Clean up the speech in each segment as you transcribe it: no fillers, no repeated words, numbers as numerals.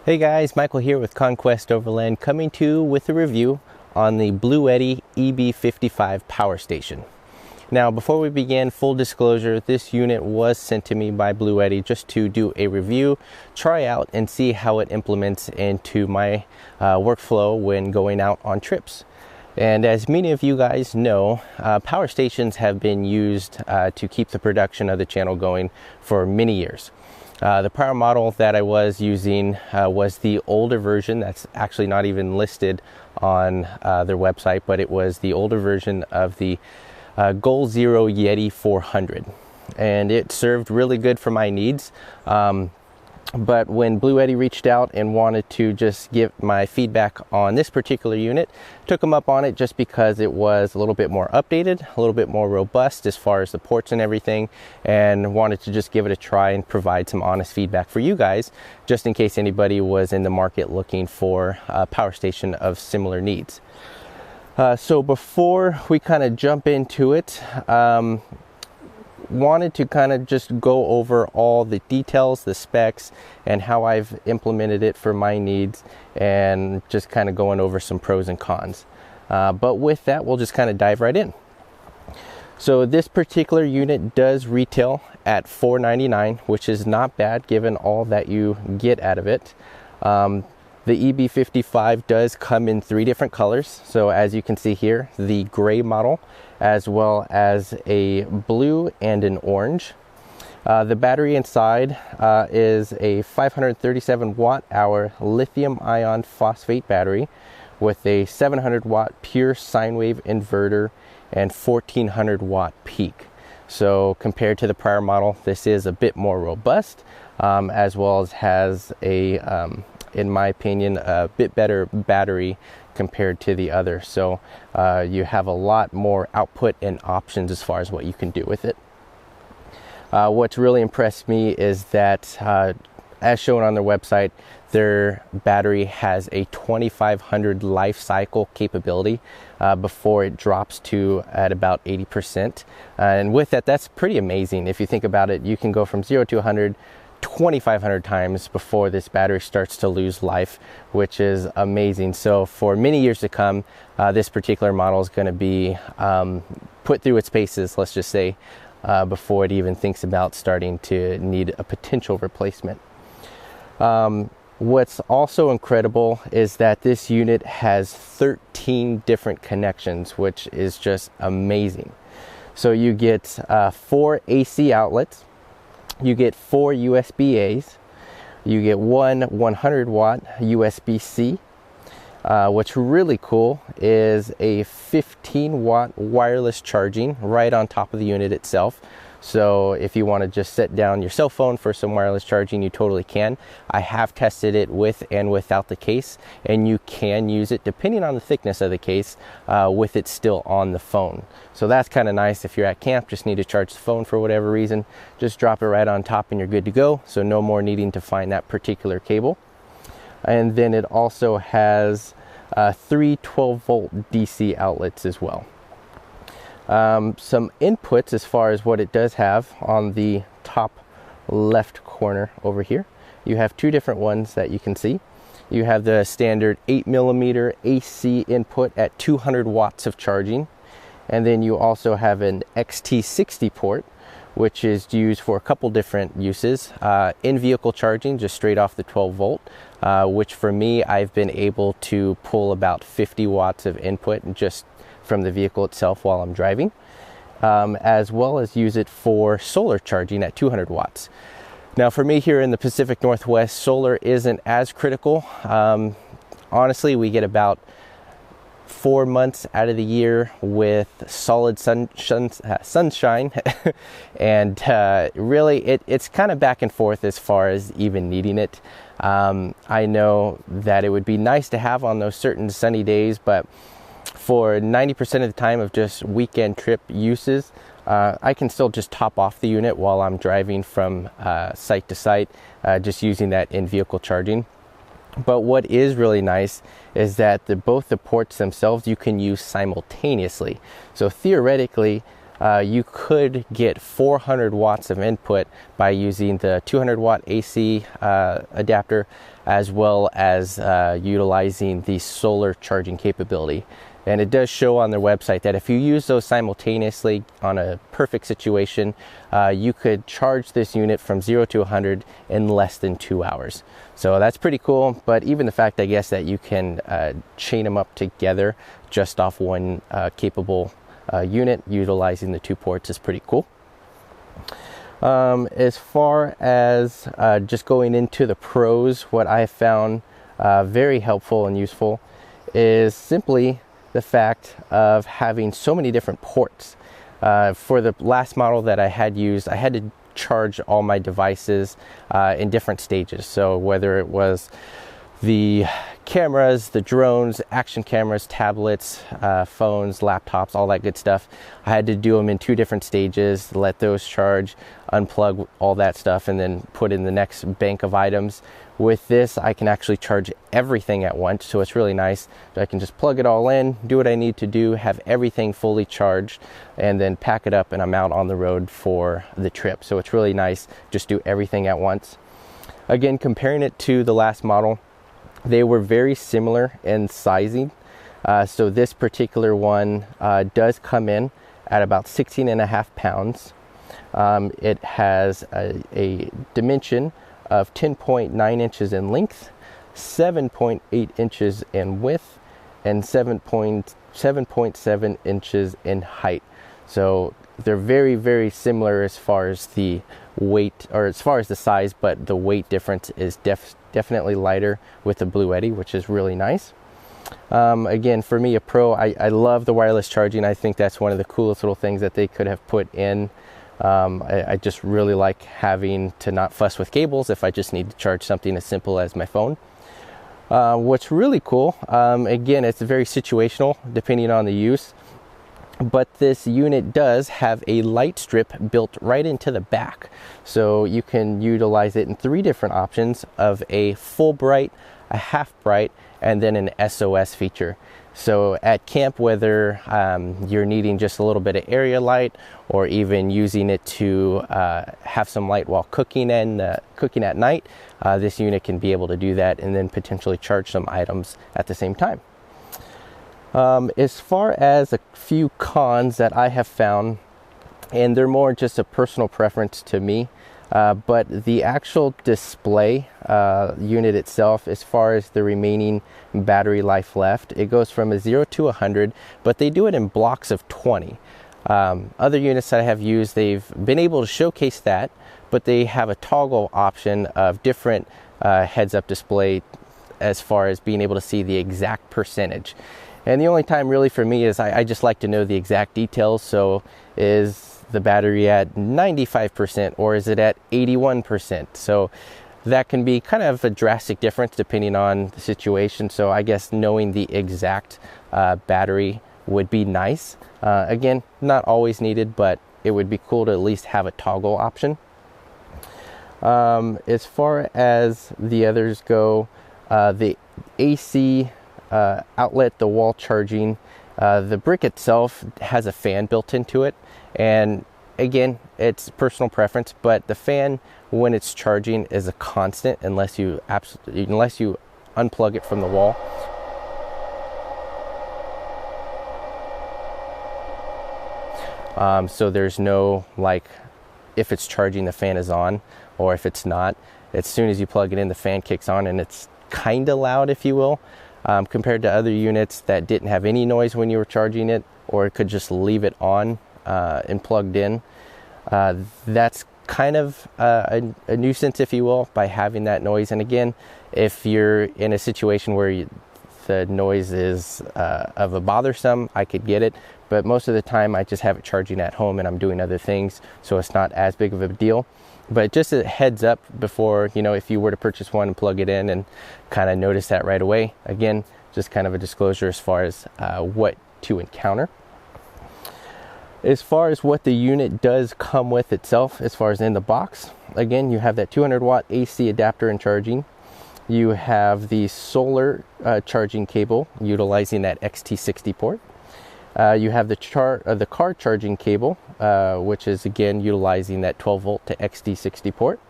Hey guys, Michael here with Conquest Overland, coming to you with a review on the Bluetti EB55 power station. Now, before we begin, full disclosure, this unit was sent to me by Bluetti just to do a review, try out, and see how it implements into my workflow when going out on trips. And as many of you guys know, power stations have been used to keep the production of the channel going for many years. The prior model that I was using was the older version that's actually not even listed on their website, but it was the older version of the Goal Zero Yeti 400, and it served really good for my needs. But when Bluetti reached out and wanted to just give my feedback on this particular unit, took them up on it just because it was a little bit more updated, a little bit more robust as far as the ports and everything, and wanted to just give it a try and provide some honest feedback for you guys, just in case anybody was in the market looking for a power station of similar needs. So before we kind of jump into it, wanted to kind of just go over all the details, the specs, and how I've implemented it for my needs, and just kind of going over some pros and cons. But with that, we'll just kind of dive right in. So this particular unit does retail at $499, which is not bad given all that you get out of it. The EB55 does come in 3 different colors. So as you can see here, the gray model, as well as a blue and an orange. The battery inside is a 537 watt hour lithium ion phosphate battery with a 700 watt pure sine wave inverter and 1400 watt peak. So compared to the prior model, this is a bit more robust, as well as has a in my opinion, a bit better battery compared to the other. So you have a lot more output and options as far as what you can do with it. What's really impressed me is that, as shown on their website, their battery has a 2500 life cycle capability before it drops to at about 80%. And with that, that's pretty amazing. If you think about it, you can go from 0 to 100 2,500 times before this battery starts to lose life, which is amazing. So for many years to come, this particular model is going to be put through its paces, let's just say, before it even thinks about starting to need a potential replacement. What's also incredible is that this unit has 13 different connections, which is just amazing. So you get 4 AC outlets, you get 4 USB-A's, you get one 100 watt USB-C. What's really cool is a 15 watt wireless charging right on top of the unit itself. So if you want to just set down your cell phone for some wireless charging, you totally can. I have tested it with and without the case, and you can use it depending on the thickness of the case with it still on the phone. So that's kind of nice. If you're at camp, just need to charge the phone for whatever reason, just drop it right on top and you're good to go. So no more needing to find that particular cable. And then it also has 3 12-volt DC outlets as well. Some inputs as far as what it does have on the top left corner over here. You have 2 different ones that you can see. You have the standard 8mm AC input at 200 watts of charging, and then you also have an XT60 port, which is used for a couple different uses. In-vehicle charging, just straight off the 12 volt, which for me, I've been able to pull about 50 watts of input just from the vehicle itself while I'm driving, as well as use it for solar charging at 200 watts. Now for me here in the Pacific Northwest, solar isn't as critical. Honestly, we get about 4 months out of the year with solid sunshine and really it's kind of back and forth as far as even needing it. I know that it would be nice to have on those certain sunny days, but for 90% of the time of just weekend trip uses, I can still just top off the unit while I'm driving from site to site, just using that in-vehicle charging. But what is really nice is that both the ports themselves you can use simultaneously. So theoretically, you could get 400 watts of input by using the 200 watt AC adapter, as well as utilizing the solar charging capability. And it does show on their website that if you use those simultaneously on a perfect situation, you could charge this unit from 0 to 100 in less than 2 hours. So that's pretty cool. But even the fact, I guess, that you can chain them up together just off one capable unit utilizing the 2 ports is pretty cool. As far as just going into the pros, what I found very helpful and useful is simply the fact of having so many different ports. For the last model that I had used, I had to charge all my devices in different stages. So whether it was the cameras, the drones, action cameras, tablets, phones, laptops, all that good stuff, I had to do them in 2 different stages, let those charge, unplug all that stuff, and then put in the next bank of items. With this, I can actually charge everything at once, so it's really nice. I can just plug it all in, do what I need to do, have everything fully charged, and then pack it up and I'm out on the road for the trip. So it's really nice, just do everything at once. Again, comparing it to the last model, they were very similar in sizing. So this particular one does come in at about 16.5 pounds. It has a dimension of 10.9 inches in length, 7.8 inches in width, and 7.7 inches in height. So they're very, very similar as far as the weight, or as far as the size, but the weight difference is definitely lighter with the Bluetti, which is really nice. Again, for me, a pro, I love the wireless charging. I think that's one of the coolest little things that they could have put in. I just really like having to not fuss with cables if I just need to charge something as simple as my phone. What's really cool, again, it's very situational depending on the use, but this unit does have a light strip built right into the back. So you can utilize it in 3 different options of a full bright, a half bright, and then an SOS feature. So at camp, whether you're needing just a little bit of area light, or even using it to have some light while cooking and cooking at night, this unit can be able to do that and then potentially charge some items at the same time. As far as a few cons that I have found, and they're more just a personal preference to me, but the actual display unit itself, as far as the remaining battery life left, it goes from a 0 to 100, but they do it in blocks of 20. Other units that I have used, they've been able to showcase that, but they have a toggle option of different heads-up display as far as being able to see the exact percentage. And the only time really for me is I just like to know the exact details. So is the battery at 95% or is it at 81%? So that can be kind of a drastic difference depending on the situation. So I guess knowing the exact battery would be nice. Again, not always needed, but it would be cool to at least have a toggle option. As far as the others go, the AC outlet, the wall charging, the brick itself has a fan built into it, and again, it's personal preference, but the fan when it's charging is a constant unless you unplug it from the wall. So there's no, like, if it's charging the fan is on, or if it's not. As soon as you plug it in, the fan kicks on, and it's kind of loud, if you will. Compared to other units that didn't have any noise when you were charging it, or it could just leave it on and plugged in. That's kind of a nuisance, if you will, by having that noise. And again, if you're in a situation where the noise is of a bothersome, I could get it, but most of the time I just have it charging at home and I'm doing other things, so it's not as big of a deal. But just a heads up before, if you were to purchase one and plug it in and kind of notice that right away. Again, just kind of a disclosure as far as what to encounter. As far as what the unit does come with itself, as far as in the box, again, you have that 200 watt AC adapter and charging. You have the solar charging cable utilizing that XT60 port. You have the car charging cable, which is again utilizing that 12 volt to XD60 port.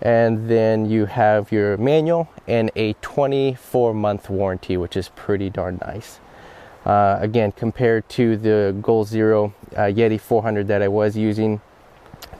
And then you have your manual and a 24-month warranty, which is pretty darn nice. Again, compared to the Goal Zero Yeti 400 that I was using,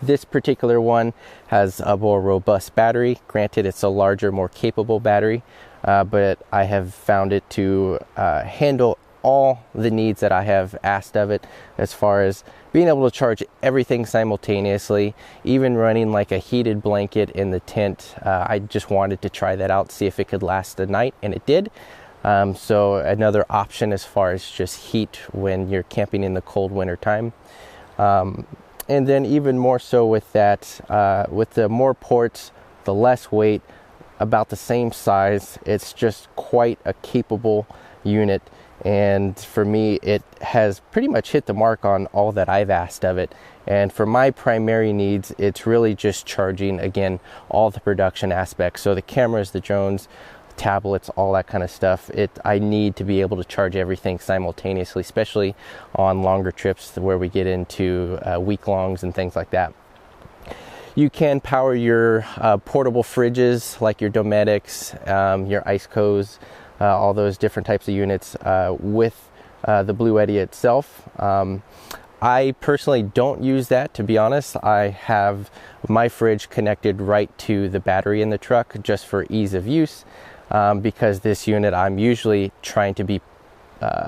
this particular one has a more robust battery. Granted, it's a larger, more capable battery, but I have found it to handle all the needs that I have asked of it, as far as being able to charge everything simultaneously, even running like a heated blanket in the tent. I just wanted to try that out, see if it could last the night, and it did. So another option as far as just heat when you're camping in the cold winter time. And then even more so with that, with the more ports, the less weight, about the same size, it's just quite a capable unit. And for me, it has pretty much hit the mark on all that I've asked of it. And for my primary needs, it's really just charging, again, all the production aspects. So the cameras, the drones, tablets, all that kind of stuff. I need to be able to charge everything simultaneously, especially on longer trips where we get into week-longs and things like that. You can power your portable fridges like your Domestics, your Iceco's, all those different types of units with the Bluetti itself. I personally don't use that, to be honest. I have my fridge connected right to the battery in the truck just for ease of use, because this unit, I'm usually trying to be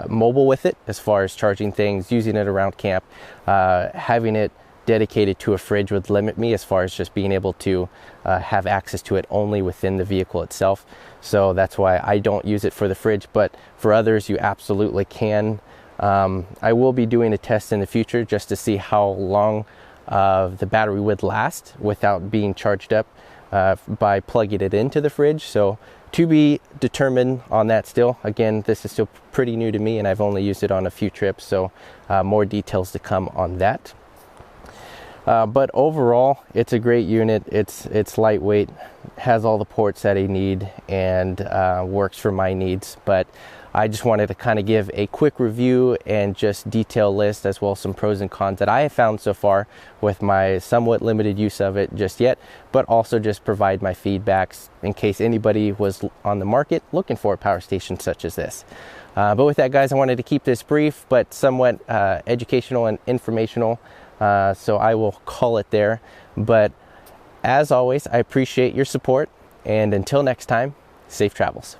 mobile with it as far as charging things, using it around camp. Having it dedicated to a fridge would limit me as far as just being able to have access to it only within the vehicle itself. So that's why I don't use it for the fridge, but for others you absolutely can. I will be doing a test in the future just to see how long the battery would last without being charged up by plugging it into the fridge. So to be determined on that still. Again, this is still pretty new to me and I've only used it on a few trips, so more details to come on that. But overall, it's a great unit. It's lightweight, has all the ports that I need, and works for my needs. But I just wanted to kind of give a quick review and just detail list, as well as some pros and cons that I have found so far with my somewhat limited use of it just yet, but also just provide my feedbacks in case anybody was on the market looking for a power station such as this. But with that, guys, I wanted to keep this brief but somewhat educational and informational. So I will call it there. But as always, I appreciate your support, and until next time, safe travels.